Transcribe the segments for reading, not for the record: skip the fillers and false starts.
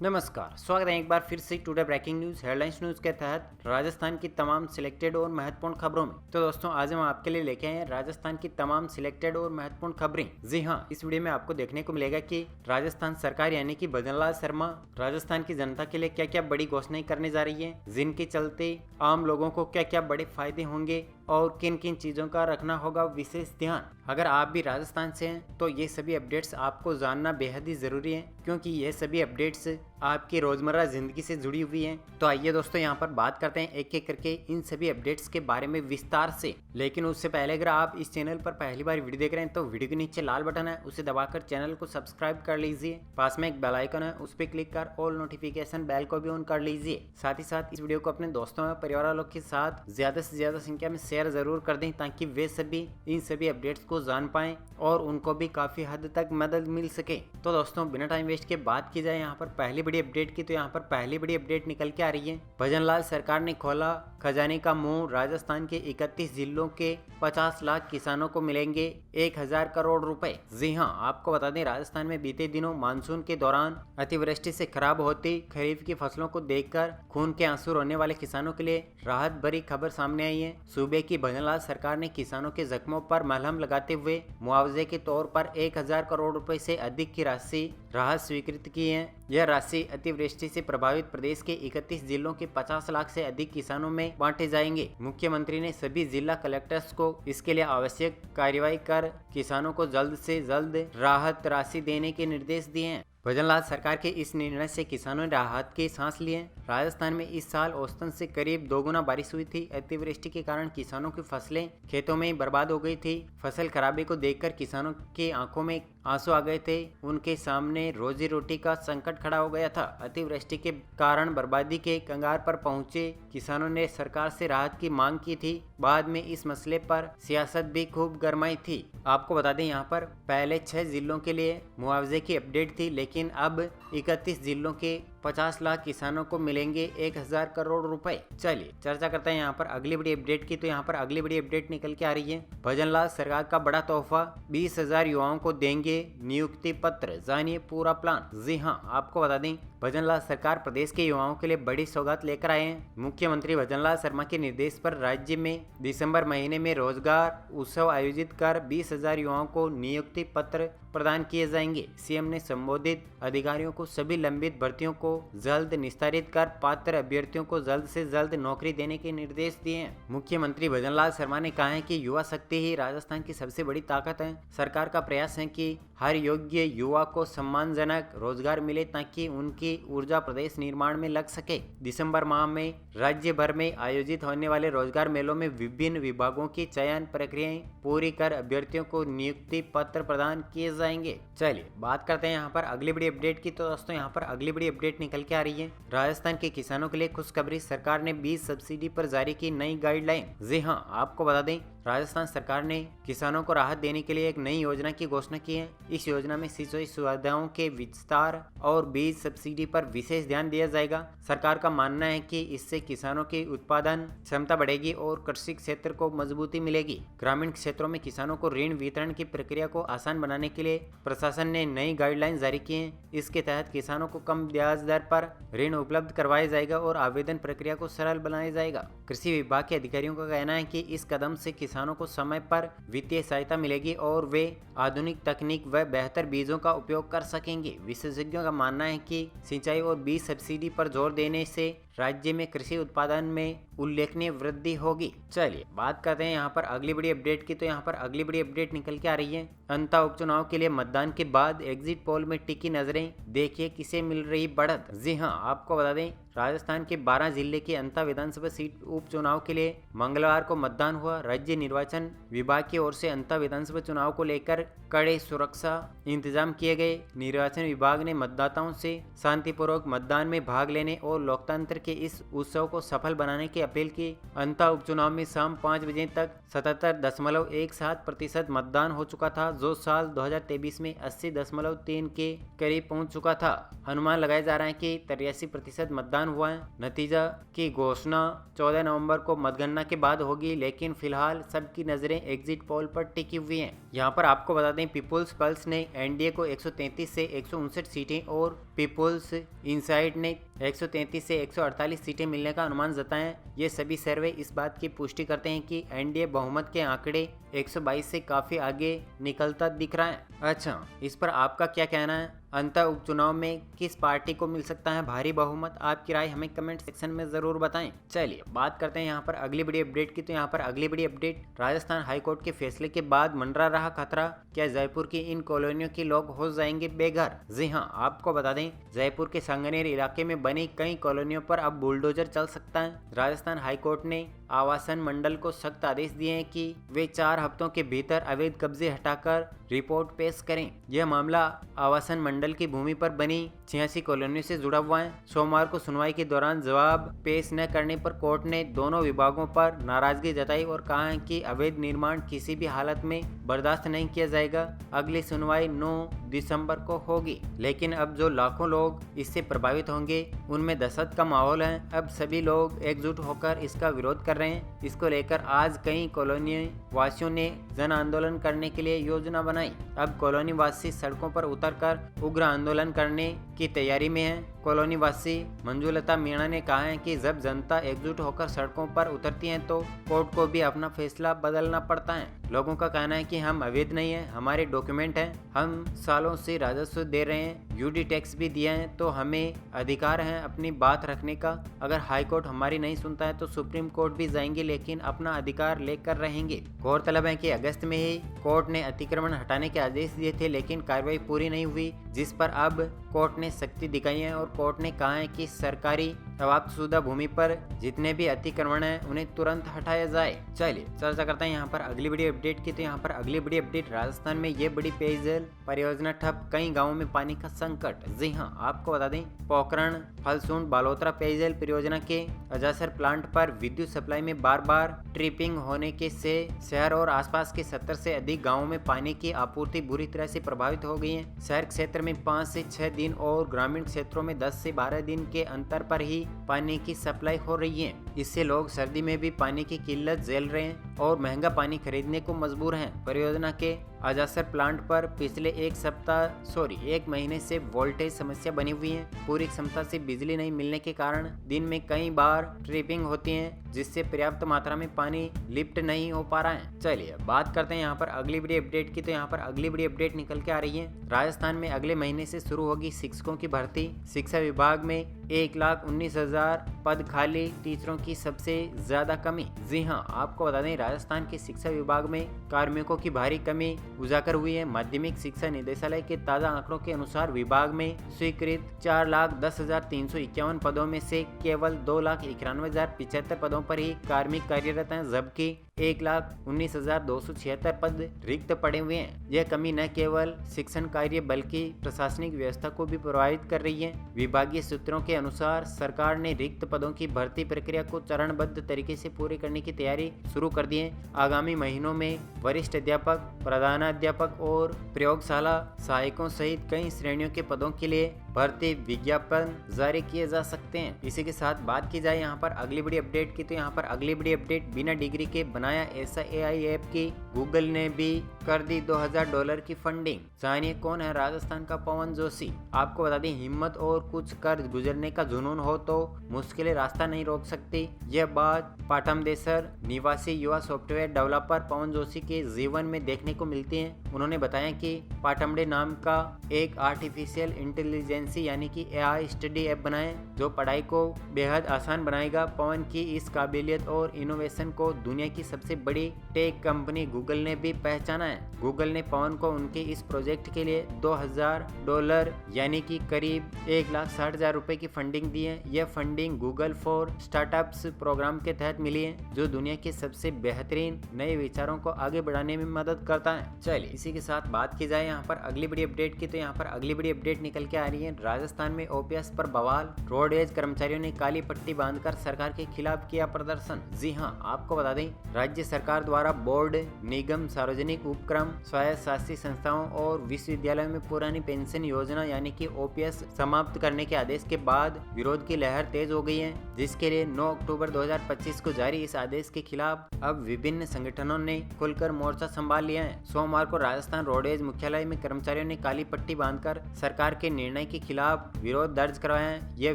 नमस्कार, स्वागत है एक बार फिर से today breaking news headlines news के तहत राजस्थान की तमाम सिलेक्टेड और महत्वपूर्ण खबरों में। तो दोस्तों आज हम आपके लिए लेके आए हैं राजस्थान की तमाम सिलेक्टेड और महत्वपूर्ण खबरें। जी हाँ, इस वीडियो में आपको देखने को मिलेगा कि राजस्थान सरकार यानी कि भजनलाल शर्मा राजस्थान की जनता के लिए क्या क्या बड़ी घोषणाएं करने जा रही है, जिनके चलते आम लोगों को क्या क्या बड़े फायदे होंगे और किन किन चीजों का रखना होगा विशेष ध्यान। अगर आप भी राजस्थान से हैं तो ये सभी अपडेट्स आपको जानना बेहद ही जरूरी है, क्योंकि ये सभी अपडेट्स आपकी रोजमर्रा जिंदगी से जुड़ी हुई हैं। तो आइए दोस्तों यहाँ पर बात करते हैं एक एक करके इन सभी अपडेट्स के बारे में विस्तार से। लेकिन उससे पहले अगर आप इस चैनल पर पहली बार वीडियो देख रहे हैं तो वीडियो के नीचे लाल बटन है, उसे दबाकर चैनल को सब्सक्राइब कर लीजिए। पास में एक बेल आइकन है, उस पर क्लिक कर ऑल नोटिफिकेशन बेल को भी ऑन कर लीजिए। साथ ही साथ इस वीडियो को अपने दोस्तों और परिवार वालों के साथ ज्यादा से ज्यादा संख्या में शेयर जरूर कर दें, ताकि वे सभी इन सभी अपडेट्स को जान पाएं और उनको भी काफी हद तक मदद मिल सके। तो दोस्तों बिना टाइम वेस्ट के बात की जाए यहाँ पर पहली बड़ी अपडेट की, तो यहाँ पर पहली बड़ी अपडेट निकल के आ रही है। भजनलाल सरकार ने खोला खजाने का मुंह, राजस्थान के 31 जिलों के 50 लाख किसानों को मिलेंगे 1000 करोड़ रुपए। जी हाँ, आपको बता दें राजस्थान में बीते दिनों मानसून के दौरान अतिवृष्टि से खराब होती खरीफ की फसलों को देखकर खून के आंसू रोने वाले किसानों के लिए राहत भरी खबर सामने आई है। सूबे की भजनलाल सरकार ने किसानों के जख्मों पर मलहम लगाते हुए मुआवजे के तौर पर 1000 करोड़ रुपए से अधिक की राशि राहत स्वीकृत की है। यह राशि अतिवृष्टि से प्रभावित प्रदेश के 31 जिलों के 50 लाख से अधिक किसानों में बांटे जाएंगे। मुख्यमंत्री ने सभी जिला कलेक्टर्स को इसके लिए आवश्यक कार्यवाही कर किसानों को जल्द से जल्द राहत राशि देने के निर्देश दिए हैं। भजनलाल सरकार के इस निर्णय से किसानों ने राहत की सांस लिए। राजस्थान में इस साल औसतन से करीब 2 गुना बारिश हुई थी। अतिवृष्टि के कारण किसानों की फसलें खेतों में बर्बाद हो गई थी। फसल खराबे को देखकर किसानों की आंखों में आंसू आ गए थे। उनके सामने रोजी रोटी का संकट खड़ा हो गया था। अतिवृष्टि के कारण बर्बादी के कंगार पर पहुंचे किसानों ने सरकार से राहत की मांग की थी। बाद में इस मसले पर सियासत भी खूब गरमाई थी। आपको बता दें यहाँ पर पहले 6 जिलों के लिए मुआवजे की अपडेट थी, लेकिन अब 31 जिलों के 50 लाख किसानों को मिलेंगे 1000 करोड़ रुपए। चलिए चर्चा करते हैं यहाँ पर अगली बड़ी अपडेट की। तो यहाँ पर अगली बड़ी अपडेट निकल के आ रही है। भजनलाल सरकार का बड़ा तोहफा, 20,000 युवाओं को देंगे नियुक्ति पत्र, जानिए पूरा प्लान। जी हाँ, आपको बता दें भजनलाल सरकार प्रदेश के युवाओं के लिए बड़ी सौगात लेकर आए हैं। मुख्यमंत्री भजनलाल शर्मा के निर्देश पर राज्य में दिसंबर महीने में रोजगार उत्सव आयोजित कर 20,000 युवाओं को नियुक्ति पत्र प्रदान किए जाएंगे। सीएम ने संबोधित अधिकारियों को सभी लंबित भर्तियों को जल्द निस्तारित कर पात्र अभ्यर्थियों को जल्द से जल्द नौकरी देने के निर्देश दिए हैं। मुख्यमंत्री भजनलाल शर्मा ने कहा है कि युवा शक्ति ही राजस्थान की सबसे बड़ी ताकत है। सरकार का प्रयास है कि हर योग्य युवा को सम्मानजनक रोजगार मिले, ताकि उनकी ऊर्जा प्रदेश निर्माण में लग सके। दिसंबर माह में राज्य भर में आयोजित होने वाले रोजगार मेलों में विभिन्न विभागों की चयन प्रक्रियाएं पूरी कर अभ्यर्थियों को नियुक्ति पत्र प्रदान किए जाएंगे। चलिए बात करते हैं यहाँ पर अगली बड़ी अपडेट की। तो दोस्तों यहाँ पर अगली बड़ी अपडेट निकल के आ रही है। राजस्थान के किसानों के लिए खुशखबरी, सरकार ने बीज सब्सिडी पर जारी की नई गाइडलाइन। जी हाँ, आपको बता दें राजस्थान सरकार ने किसानों को राहत देने के लिए एक नई योजना की घोषणा की है। इस योजना में सिंचाई सुविधाओं के विस्तार और बीज सब्सिडी पर विशेष ध्यान दिया जाएगा। सरकार का मानना है कि इससे किसानों की उत्पादन क्षमता बढ़ेगी और कृषि क्षेत्र को मजबूती मिलेगी। ग्रामीण क्षेत्रों में किसानों को ऋण वितरण की प्रक्रिया को आसान बनाने के लिए प्रशासन ने नई गाइडलाइन जारी की है। इसके तहत किसानों को कम ब्याज दर पर ऋण उपलब्ध करवाया जाएगा और आवेदन प्रक्रिया को सरल बनाया जाएगा। कृषि विभाग के अधिकारियों का कहना है कि इस कदम से किसानों को समय पर वित्तीय सहायता मिलेगी और वे आधुनिक तकनीक व बेहतर बीजों का उपयोग कर सकेंगे। विशेषज्ञों का मानना है कि सिंचाई और बीज सब्सिडी पर जोर देने से राज्य में कृषि उत्पादन में उल्लेखनीय वृद्धि होगी। चलिए बात करते हैं यहाँ पर अगली बड़ी अपडेट की। तो यहाँ पर अगली बड़ी अपडेट निकल के आ रही है। अंता उपचुनाव के लिए मतदान के बाद एग्जिट पोल में टिकी नजरें, देखिए किसे मिल रही बढ़त। जी हाँ, आपको बता दें राजस्थान के 12 जिले के अंता विधानसभा सीट उपचुनाव के लिए मंगलवार को मतदान हुआ। राज्य निर्वाचन विभाग की ओर से अंता विधानसभा चुनाव को लेकर कड़े सुरक्षा इंतजाम किए गए। निर्वाचन विभाग ने मतदाताओं से शांतिपूर्वक मतदान में भाग लेने और लोकतंत्र के इस उत्सव को सफल बनाने की अपील की। अंता उपचुनाव में शाम 5 बजे तक 77.17% मतदान हो चुका था, जो साल 2023 में 80.3 के करीब पहुंच चुका था। अनुमान लगाया जा रहा है कि 83% मतदान हुआ है। नतीजा की घोषणा 14 नवंबर को मतगणना के बाद होगी, लेकिन फिलहाल सबकी नजरें एग्जिट पोल पर टिकी हुई हैं। यहाँ पर आपको बता दें पीपुल्स पल्स ने एनडीए को 133 से 159 सीटें और पीपुल्स इंसाइट ने 133 से 148 सीटें मिलने का अनुमान जताया है। ये सभी सर्वे इस बात की पुष्टि करते हैं कि एनडीए बहुमत के आंकड़े 122 से काफी आगे निकलता दिख रहा है। अच्छा, इस पर आपका क्या कहना है? अंतः उपचुनाव में किस पार्टी को मिल सकता है भारी बहुमत? आपकी राय हमें कमेंट सेक्शन में जरूर बताएं। चलिए बात करते हैं यहाँ पर अगली बड़ी अपडेट की। तो यहाँ पर अगली बड़ी अपडेट, राजस्थान हाईकोर्ट के फैसले के बाद मंडरा रहा खतरा, क्या जयपुर की इन कॉलोनियों के लोग हो जाएंगे बेघर? जी हाँ, आपको बता दें जयपुर के सांगनेर इलाके में बनी कई कॉलोनियों पर अब बुलडोजर चल सकता है। राजस्थान हाईकोर्ट ने आवासन मंडल को सख्त आदेश दिए हैं कि वे 4 हफ्तों के भीतर अवैध कब्जे हटाकर रिपोर्ट पेश करें। यह मामला आवासन मंडल की भूमि पर बनी 86 कॉलोनियों से जुड़ा हुआ है। सोमवार को सुनवाई के दौरान जवाब पेश न करने पर कोर्ट ने दोनों विभागों पर नाराजगी जताई और कहा है कि अवैध निर्माण किसी भी हालत में बर्दाश्त नहीं किया जाएगा। अगली सुनवाई 9 दिसंबर को होगी। लेकिन अब जो लाखों लोग इससे प्रभावित होंगे उनमें दहशत का माहौल है। अब सभी लोग एकजुट होकर इसका विरोध कर रहे हैं। इसको लेकर आज कई कॉलोनी वासियों ने जन आंदोलन करने के लिए योजना बनाई। अब कॉलोनी वासी सड़कों पर उतरकर उग्र आंदोलन करने की तैयारी में है। कॉलोनी वासी मंजुलता मीणा ने कहा है कि जब जनता एकजुट होकर सड़कों पर उतरती है तो कोर्ट को भी अपना फैसला बदलना पड़ता है। लोगों का कहना है कि हम अवैध नहीं है, हमारे डॉक्यूमेंट हैं, हम सालों से राजस्व दे रहे हैं, यूडी टैक्स भी दिया है, तो हमें अधिकार है अपनी बात रखने का। अगर हाई कोर्ट हमारी नहीं सुनता है तो सुप्रीम कोर्ट भी जाएंगे, लेकिन अपना अधिकार लेकर रहेंगे। गौरतलब है कि अगस्त में ही कोर्ट ने अतिक्रमण हटाने के आदेश दिए थे, लेकिन कार्रवाई पूरी नहीं हुई, जिस पर अब कोर्ट ने सख्ती दिखाई है और कोर्ट ने कहा है कि सरकारी अवाप्तशुदा भूमि पर जितने भी अतिक्रमण है उन्हें तुरंत हटाया जाए। चलिए चर्चा करते हैं यहाँ पर अगली बड़ी अपडेट की। तो यहाँ पर अगली बड़ी अपडेट, राजस्थान में ये बड़ी पेयजल परियोजना ठप, कई गाँवों में पानी का संकट। जी हाँ, आपको बता दें पोखरण फलसूंड बालोतरा पेयजल परियोजना के अजासर प्लांट पर विद्युत सप्लाई में बार बार ट्रिपिंग होने के से शहर और आसपास के 70 से अधिक गाँवों में पानी की आपूर्ति बुरी तरह से प्रभावित हो गई है। शहर क्षेत्र में 5 से 6 दिन और ग्रामीण क्षेत्रों में 10 से 12 दिन के अंतर पर ही पानी की सप्लाई हो रही है। इससे लोग सर्दी में भी पानी की किल्लत झेल रहे हैं और महंगा पानी खरीदने को मजबूर हैं। परियोजना के अजासर प्लांट पर पिछले एक महीने से वोल्टेज समस्या बनी हुई है। पूरी क्षमता से बिजली नहीं मिलने के कारण दिन में कई बार ट्रिपिंग होती है, जिससे पर्याप्त मात्रा में पानी लिफ्ट नहीं हो पा रहा है। चलिए बात करते हैं यहाँ पर अगली बड़ी अपडेट की। तो यहाँ पर अगली बड़ी अपडेट निकल के आ रही है, राजस्थान में अगले महीने से शुरू होगी शिक्षकों की भर्ती। शिक्षा विभाग में 1,19,000 पद खाली, टीचरों की सबसे ज्यादा कमी। जी हाँ, आपको बता दें राजस्थान के शिक्षा विभाग में कार्मिकों की भारी कमी उजागर हुई है। माध्यमिक शिक्षा निदेशालय के ताजा आंकड़ों के अनुसार विभाग में स्वीकृत 4,10,351 पदों में से केवल 2,91,075 पदों पर ही कार्मिक कार्यरत हैं, जबकि 1,19,276 पद रिक्त पड़े हुए हैं। यह कमी न केवल शिक्षण कार्य बल्कि प्रशासनिक व्यवस्था को भी प्रभावित कर रही है। विभागीय सूत्रों के अनुसार सरकार ने रिक्त पदों की भर्ती प्रक्रिया को चरणबद्ध तरीके से पूरी करने की तैयारी शुरू कर दी है। आगामी महीनों में वरिष्ठ अध्यापक, प्रधानाध्यापक और प्रयोगशाला सहायकों सहित कई श्रेणियों के पदों के लिए भर्ती विज्ञापन जारी किए जा सकते हैं। इसी के साथ बात की जाए यहाँ पर अगली बड़ी अपडेट की। तो यहाँ पर अगली बड़ी अपडेट, बिना डिग्री के बनाया ऐसा AI ऐप की गूगल ने भी कर दी $2,000 की फंडिंग। जानिए कौन है राजस्थान का पवन जोशी। आपको बता दें हिम्मत और कुछ कर गुजरने का जुनून हो तो मुश्किलें रास्ता नहीं रोक सकती। यह बात पाटमदेसर निवासी युवा सॉफ्टवेयर डेवलपर पवन जोशी के जीवन में देखने को मिलती है। उन्होंने बताया कि पाटमडे नाम का एक आर्टिफिशियल इंटेलिजेंसी यानी कि AI स्टडी ऐप बनाए जो पढ़ाई को बेहद आसान बनाएगा। पवन की इस काबिलियत और इनोवेशन को दुनिया की सबसे बड़ी टेक कंपनी गूगल ने भी पहचाना है। गूगल ने पवन को उनके इस प्रोजेक्ट के लिए $2,000 यानी कि करीब 1,60,000 रुपए की फंडिंग दी है। यह funding Google for startups programme के तहत मिली है, जो दुनिया के सबसे बेहतरीन नए विचारों को आगे बढ़ाने में मदद करता है। चलिए इसी के साथ बात की जाए यहाँ पर अगली बड़ी अपडेट की। तो यहाँ पर अगली बड़ी अपडेट निकल के आ रही है, राजस्थान में OPS पर बवाल, रोडवेज कर्मचारियों ने काली पट्टी बांधकर सरकार के खिलाफ किया प्रदर्शन। जी हाँ, आपको बता दें राज्य सरकार द्वारा बोर्ड, निगम, सार्वजनिक उपक्रम, स्वायत्त शासी संस्थाओं और विश्वविद्यालयों में पुरानी पेंशन योजना यानी कि ओपीएस समाप्त करने के आदेश के बाद विरोध की लहर तेज हो गई है, जिसके लिए 9 अक्टूबर 2025 को जारी इस आदेश के खिलाफ अब विभिन्न संगठनों ने खुलकर मोर्चा संभाल लिया है। सोमवार को राजस्थान रोडवेज मुख्यालय में कर्मचारियों ने काली पट्टी बांधकर सरकार के निर्णय के खिलाफ विरोध दर्ज करवाया है। यह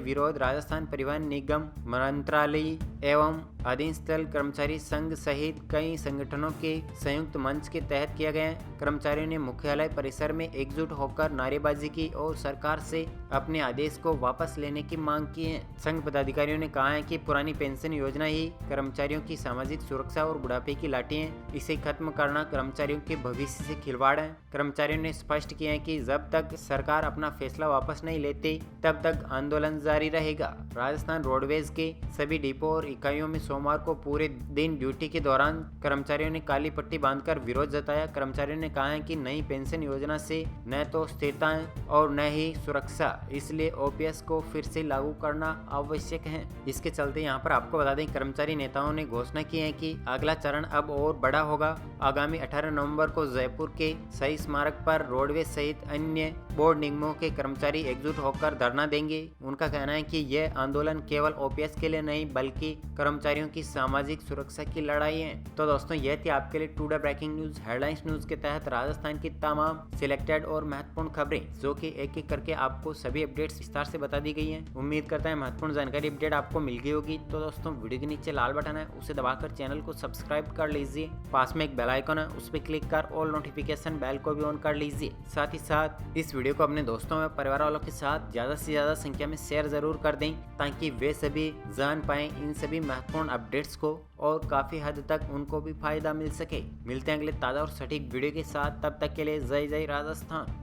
विरोध राजस्थान परिवहन निगम मंत्रालय एवं अधीनस्थल कर्मचारी संघ सहित कई संगठनों के संयुक्त मंच के तहत किया गया है। कर्मचारियों ने मुख्यालय परिसर में एकजुट होकर नारेबाजी की और सरकार से अपने आदेश को वापस लेने की मांग की है। संघ पदाधिकारियों ने कहा है कि पुरानी पेंशन योजना ही कर्मचारियों की सामाजिक सुरक्षा और बुढ़ापे की लाठी है। इसे खत्म करना कर्मचारियों के भविष्य से खिलवाड़ है। कर्मचारियों ने स्पष्ट किया है कि जब तक सरकार अपना फैसला वापस नहीं लेती तब तक आंदोलन जारी रहेगा। राजस्थान रोडवेज के सभी डिपो और इकाइयों में सोमवार को पूरे दिन ड्यूटी के दौरान कर्मचारियों ने काली पट्टी बांधकर विरोध जताया। कर्मचारियों ने कहा है कि नई पेंशन योजना से न तो स्थिरता है और न ही सुरक्षा, इसलिए ओपीएस को फिर से लागू करना आवश्यक है। इसके चलते यहाँ पर आपको बता दें, कर्मचारी नेताओं ने घोषणा की है कि अगला चरण अब और बड़ा होगा। आगामी 18 नवंबर को जयपुर के शहीद स्मारक पर रोडवेज सहित अन्य बोर्ड निगमों के कर्मचारी एकजुट होकर धरना देंगे। उनका कहना है कि यह आंदोलन केवल ओपीएस के लिए नहीं बल्कि कर्मचारियों की सामाजिक सुरक्षा की लड़ाई है। तो दोस्तों, यह थी आपके लिए today breaking news headlines news के तहत राजस्थान की तमाम सिलेक्टेड और महत्वपूर्ण खबरें, जो कि एक एक करके आपको सभी अपडेट्स विस्तार से बता दी गई हैं। उम्मीद करता है महत्वपूर्ण जानकारी अपडेट आपको मिल गई होगी। तो दोस्तों, वीडियो के नीचे लाल बटन है, उसे दबाकर चैनल को सब्सक्राइब कर लीजिए। पास में एक बेल आइकन है, उस पर क्लिक कर ऑल नोटिफिकेशन बेल को भी ऑन कर लीजिए। साथ ही साथ इस वीडियो को अपने दोस्तों व परिवार वालों के साथ ज्यादा से ज्यादा संख्या में शेयर जरूर कर दें, ताकि वे सभी जान पाएं इन सभी महत्वपूर्ण अपडेट्स को और काफी हद तक उनको भी फायदा मिल सके। मिलते हैं अगले ताजा और सटीक वीडियो के साथ, तब तक के लिए जय जय राजस्थान।